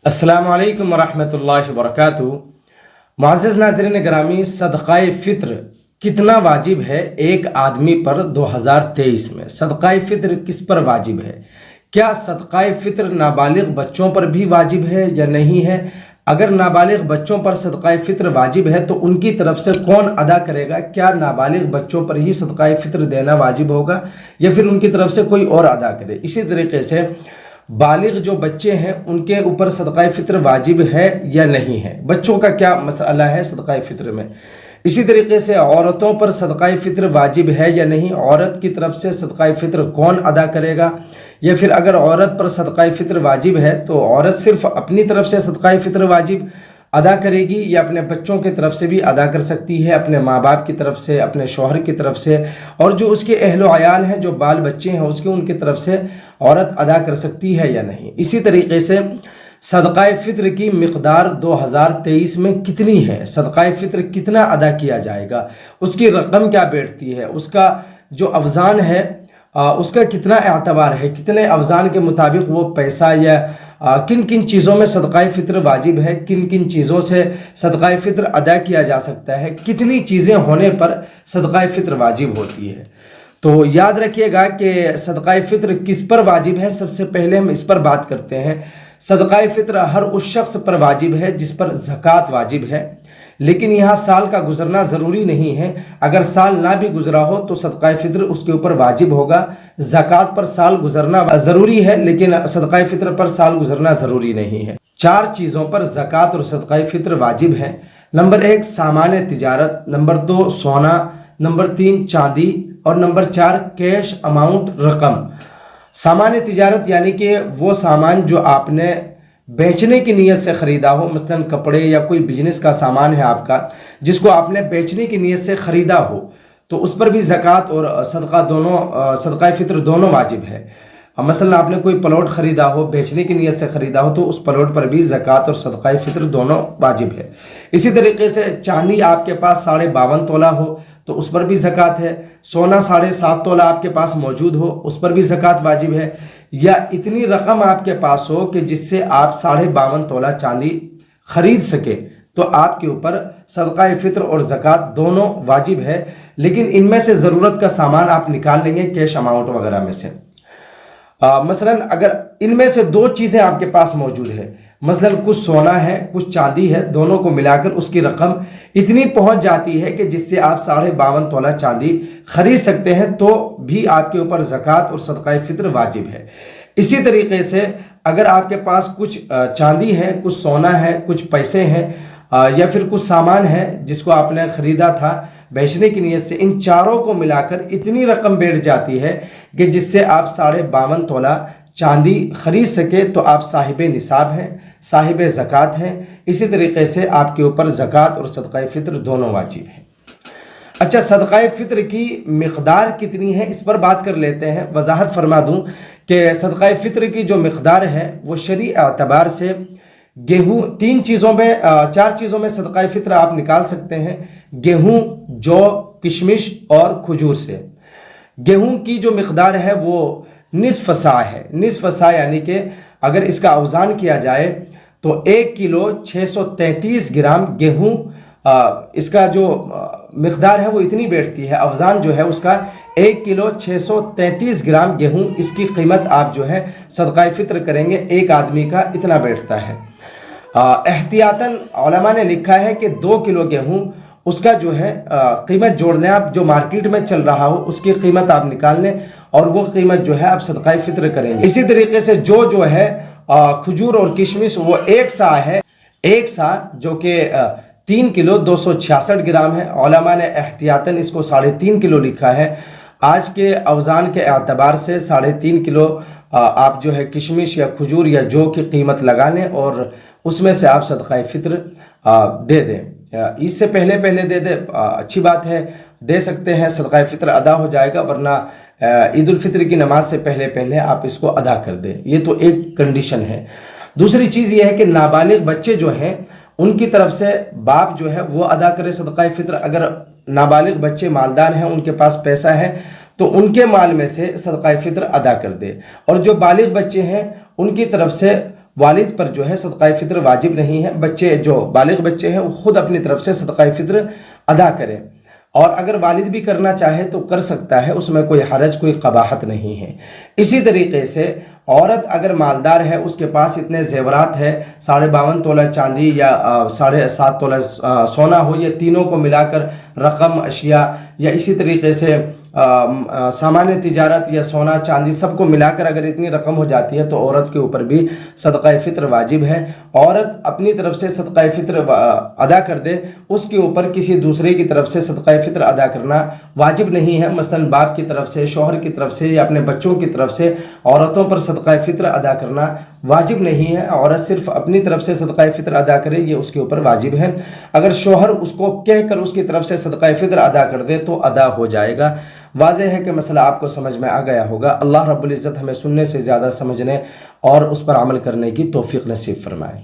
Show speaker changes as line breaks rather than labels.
अस्सलामु अलैकुम वरहमतुल्लाहि वबरकातुहू। मुअज़्ज़ज़ नाज़रीन गिरामी, सदक़ाए फ़ित्र कितना वाजिब है एक आदमी पर 2023 में? सदक़ाए फ़ित्र किस पर वाजिब है? क्या सदक़ाए फ़ित्र नाबालिग बच्चों पर भी वाजिब है या नहीं है? अगर नाबालिग बच्चों पर सदक़ाए फ़ित्र वाजिब है तो उनकी तरफ से कौन अदा करेगा? क्या नाबालिग बच्चों पर ही सदक़ाए फ़ित्र देना वाजिब होगा या फिर उनकी तरफ से कोई और अदा करे? इसी तरीके से बालिग जो बच्चे हैं उनके ऊपर सदक़ाए फ़ित्र वाजिब है या नहीं है? बच्चों का क्या मसला है सदक़ाए फ़ित्र में? इसी तरीके से औरतों पर सदक़ाए फ़ित्र वाजिब है या नहीं? औरत की तरफ से सदक़ाए फ़ित्र कौन अदा करेगा? या फिर अगर औरत पर सदक़ाए फ़ित्र वाजिब है तो औरत सिर्फ़ अपनी तरफ से सदक़ाए फ़ित्र वाजिब अदा करेगी या अपने बच्चों की तरफ से भी अदा कर सकती है, अपने माँ बाप की तरफ से, अपने शौहर की तरफ से, और जो उसके अहल व अयाल हैं, जो बाल बच्चे हैं उसके उनकी तरफ से औरत अदा कर सकती है या नहीं? इसी तरीके से सदक़ाए फ़ित्र की मिक़दार 2023 में कितनी है? सदक़ाए फ़ित्र कितना अदा किया जाएगा? उसकी रकम क्या बैठती है? उसका जो अवज़ान है उसका कितना एतबार है? कितने अवज़ान के मुताबिक वो पैसा या किन किन चीज़ों में सदक़ाए फ़ित्र वाजिब है, किन किन चीज़ों से सदक़ाए फ़ित्र अदा किया जा सकता है, कितनी चीज़ें होने पर सदक़ाए फ़ित्र वाजिब होती है? तो याद रखिएगा कि सदक़ाए फ़ित्र किस पर वाजिब है। सबसे पहले हम इस पर बात करते हैं। सदक़ाए फ़ित्र हर उस शख्स पर वाजिब है जिस पर ज़कात वाजिब है, लेकिन यहाँ साल का गुजरना ज़रूरी नहीं है। अगर साल ना भी गुजरा हो तो सदक़ाए फ़ित्र उसके ऊपर वाजिब होगा। ज़कात पर साल गुजरना ज़रूरी है लेकिन सदक़ाए फ़ित्र पर साल गुजरना ज़रूरी नहीं है। 4 चीज़ों पर ज़कात और सदक़ाए फ़ित्र वाजिब है। नंबर 1 सामान तिजारत, नंबर 2 सोना, नंबर 3 चांदी और नंबर 4 कैश अमाउंट रकम। सामान तिजारत यानी कि वो सामान जो आपने बेचने की नीयत से ख़रीदा हो, मसलन कपड़े या कोई बिजनेस का सामान है आपका जिसको आपने बेचने की नीयत से ख़रीदा हो, तो उस पर भी ज़कात और सदक़ाए फ़ित्र दोनों वाजिब है। मसलन आपने कोई प्लॉट ख़रीदा हो, बेचने की नीयत से ख़रीदा हो, तो उस प्लॉट पर भी ज़कात और सदक़ाए फ़ित्र दोनों वाजिब है। इसी तरीके से चांदी आपके पास 52.5 तोला हो तो उस पर भी ज़कात है। सोना 7.5 तोला आपके पास मौजूद हो, उस पर भी ज़कात वाजिब है। या इतनी रकम आपके पास हो कि जिससे आप 52.5 तोला चांदी खरीद सके तो आपके ऊपर सदक़ाए फ़ित्र और ज़कात दोनों वाजिब है। लेकिन इनमें से ज़रूरत का सामान आप निकाल लेंगे कैश अमाउंट वगैरह में से। मसलन अगर इनमें से 2 चीज़ें आपके पास मौजूद है, मसलन कुछ सोना है कुछ चांदी है, दोनों को मिलाकर उसकी रकम इतनी पहुंच जाती है कि जिससे आप 52.5 तोला चांदी खरीद सकते हैं, तो भी आपके ऊपर ज़कात और सदक़ाए फ़ित्र वाजिब है। इसी तरीके से अगर आपके पास कुछ चांदी है, कुछ सोना है, कुछ पैसे हैं या फिर कुछ सामान है जिसको आपने ख़रीदा था बेचने की नीयत से, इन चारों को मिलाकर इतनी रकम बैठ जाती है कि जिससे आप 52.5 तोला चांदी खरीद सके तो आप साहिब निसाब हैं, साहिब ज़कात हैं। इसी तरीके से आपके ऊपर ज़कात और सदक़ाए फ़ित्र दोनों वाजिब हैं। अच्छा, सदक़ाए फ़ित्र की मिक़दार कितनी है इस पर बात कर लेते हैं। वजाहत फरमा दूँ कि सदक़ाए फ़ित्र की जो मिक़दार है वो शरई एतबार से गेहूँ 4 चीज़ों में सदक़ाए फ़ित्र आप निकाल सकते हैं। गेहूँ, जौ, किशमिश और खजूर से। गेहूँ की जो मिक़दार है वो निस्फ़ सा है। निस्फ़ सा यानी कि अगर इसका अवज़ान किया जाए तो 1 किलो 633 ग्राम गेहूँ, इसका जो मिक़दार है वो इतनी बैठती है। अवज़ान जो है उसका 1 किलो 633 ग्राम गेहूँ, इसकी कीमत आप जो है सदक़ाए फ़ित्र करेंगे एक आदमी का इतना बैठता है। एहतियातन उलमा ने लिखा है कि 2 किलो गेहूँ उसका जो है कीमत जोड़ लें आप, जो मार्केट में चल रहा हो उसकी कीमत आप निकाल लें और वो कीमत जो है आप सदक़ाए फ़ित्र करेंगे। इसी तरीके से जो है खजूर और किशमिश वो 1 सा है, 1 सा जो कि 3 किलो 266 ग्राम है। उलमा ने एहतियातन इसको 3.5 किलो लिखा है। आज के अवज़ान के एतबार से 3.5 किलो आप जो है किशमिश या खजूर या जौ की कीमत लगा लें और उसमें से आप सदक़ाए फ़ित्र दे दें। इससे पहले दे दे अच्छी बात है, दे सकते हैं, सदक़ाए फ़ित्र अदा हो जाएगा, वरना ईद उल फित्र की नमाज से पहले आप इसको अदा कर दें। ये तो एक कंडीशन है। दूसरी चीज़ ये है कि नाबालिग बच्चे जो हैं उनकी तरफ से बाप जो है वो अदा करे सदक़ाए फ़ित्र। अगर नाबालिग बच्चे मालदार हैं, उनके पास पैसा है, तो उनके माल में से सदक़ाए फ़ित्र अदा कर दे। और जो बालिग बच्चे हैं उनकी तरफ से والد پر جو ہے صدقہ فطر واجب نہیں ہے. بچے جو بالغ بچے ہیں وہ خود اپنی طرف سے صدقہ فطر ادا کریں، اور اگر والد بھی کرنا چاہے تو کر سکتا ہے، اس میں کوئی حرج، کوئی قباحت نہیں ہے. اسی طریقے سے عورت اگر مالدار ہے، اس کے پاس اتنے زیورات ہے، 52.5 تولہ چاندی یا 7.5 تولہ سونا ہو، یہ تینوں کو ملا کر رقم، اشیاء، یا اسی طریقے سے سامان تجارت یا سونا چاندی سب کو ملا کر اگر اتنی رقم ہو جاتی ہے تو عورت کے اوپر بھی صدقہ فطر واجب ہے. عورت اپنی طرف سے صدقہ فطر ادا کر دے، اس کے اوپر کسی دوسرے کی طرف سے صدقہ فطر ادا کرنا واجب نہیں ہے. مثلا باپ کی طرف سے، شوہر کی طرف سے یا اپنے بچوں کی طرف سے عورتوں پر صدقہ فطر ادا کرنا واجب نہیں ہے. عورت صرف اپنی طرف سے صدقہ فطر ادا کرے، یہ اس کے اوپر واجب ہے. اگر شوہر اس کو کہہ کر اس کی طرف سے صدقہ فطر ادا کر دے تو ادا ہو جائے گا. واضح ہے کہ مسئلہ آپ کو سمجھ میں آ گیا ہوگا. اللہ رب العزت ہمیں سننے سے زیادہ سمجھنے اور اس پر عمل کرنے کی توفیق نصیب فرمائے.